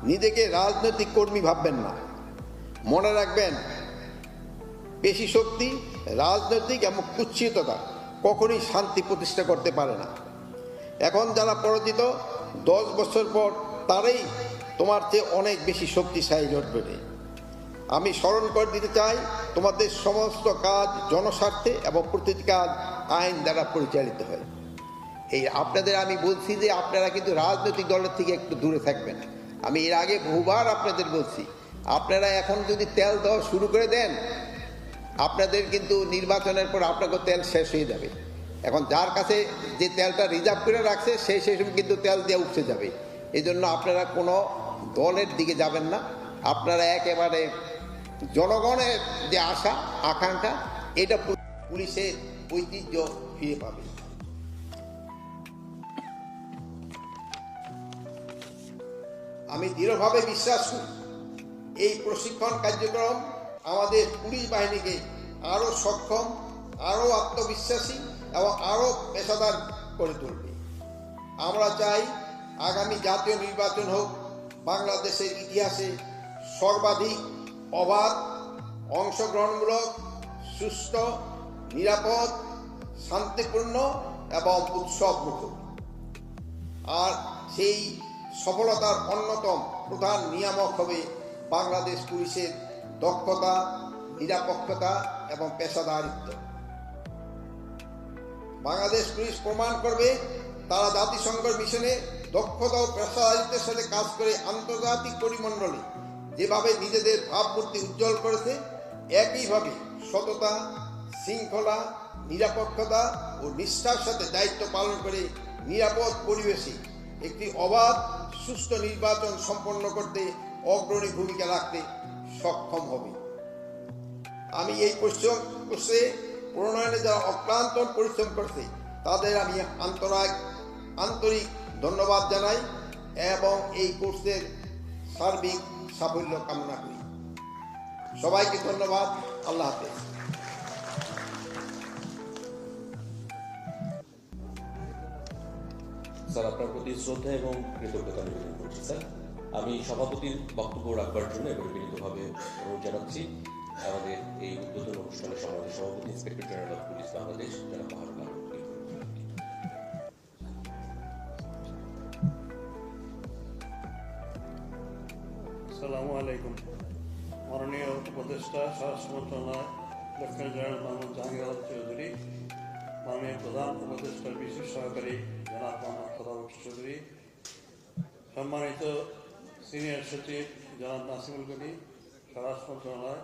নিজেকে রাজনৈতিক কর্মী ভাববেন না। মনে রাখবেন, পেশি শক্তি, রাজনৈতিক এবং কুৎসিততা কখনোই শান্তি প্রতিষ্ঠা করতে পারে না। এখন যারা পরাজিত, 10 বছর পর তারাই তোমার চেয়ে অনেক বেশি শক্তিশালী লড়বে। আমি স্মরণ করে দিতে চাই, তোমাদের সমস্ত কাজ জনস্বার্থে এবং প্রতিটি কাজ আইন দ্বারা পরিচালিত হয়। আপনাদের আমি বলছি যে আপনারা কিন্তু রাজনৈতিক দলের থেকে একটু দূরে থাকবেন। আমি এর আগে বহুবার আপনাদের বলছি, আপনারা এখন যদি তেল দেওয়া শুরু করে দেন, আপনাদের কিন্তু নির্বাচনের পর আপনাকে তেল শেষ হয়ে যাবে। এখন যার কাছে যে তেলটা রিজার্ভ করে রাখছে সেই সময় কিন্তু তেল দিয়ে উঠে যাবে। এই জন্য আপনারা কোনো দলের দিকে যাবেন না। আপনারা একেবারে জনগণের যে আশা আকাঙ্ক্ষা, এটা পুলিশের ঐতিহ্য ফিরে পাবে। আমি দৃঢ়ভাবে বিশ্বাস করি, এই প্রশিক্ষণ কার্যক্রম আমাদের পুলিশ বাহিনীকে আরও সক্ষম, আরও আত্মবিশ্বাসী এবং আরও পেশাদার করে তুলবে। আমরা চাই আগামী জাতীয় নির্বাচন হোক বাংলাদেশের ইতিহাসে সর্বাধিক অবাধ, অংশগ্রহণমূলক, সুষ্ঠু, নিরাপদ, শান্তিপূর্ণ এবং উৎসবমুখর। আর সেই সফলতার অন্যতম প্রধান নিয়ামক হবে বাংলাদেশ পুলিশের দক্ষতা, নিরপেক্ষতা এবং পেশাদারিত্ব। বাংলাদেশ পুলিশ প্রমাণ করবে তারা জাতিসংঘের মিশনে দক্ষতা ও পেশাদারিত্বের সাথে কাজ করে আন্তর্জাতিক পরিমণ্ডলে যেভাবে নিজেদের ভাবমূর্তি উজ্জ্বল করেছে, একইভাবে সততা, শৃঙ্খলা, নিরপেক্ষতা ও নিষ্ঠার সাথে দায়িত্ব পালন করে নিরাপদ পরিবেশে একটি অবাধ, সুষ্ঠু নির্বাচন সম্পন্ন করতে অগ্রণী ভূমিকা রাখতে সক্ষম হবে। আমি এই কোর্সে প্রণয়নে যারা অক্লান্ত পরিশ্রম করছে তাদের আমি আন্তরিক ধন্যবাদ জানাই এবং এই কোর্সের সার্বিক সাফল্য কামনা করি। সবাইকে ধন্যবাদ। আল্লাহ হাফেজ। স্যার, আপনার প্রতি শ্রদ্ধা এবং কৃতজ্ঞতা নিবেদন করছি। স্যার, আমি সভাপতির বক্তব্য রাখবার জন্য এবার বিনীতভাবে অনুরোধ জানাচ্ছি আমাদের এই উদ্বোধন অনুষ্ঠানের সমাজের সভাপতি inspector general of police Bangladesh জনাব বাহারুল আলম। আসসালামু আলাইকুম। মাননীয় উপদেষ্টা স্বরাষ্ট্র মন্ত্রণালয় লেফটেন্যান্ট জেনারেল মোহাম্মদ জাহাঙ্গীর আলম চৌধুরী, মাননীয় প্রধান উপদেষ্টার বিশেষ সহকারী জনাব মোহাম্মদ খোদাবক্শ চৌধুরী, সম্মানিত সিনিয়র সচিব জনাব নাসিমুল গনি, স্বরাষ্ট্র মন্ত্রণালয়,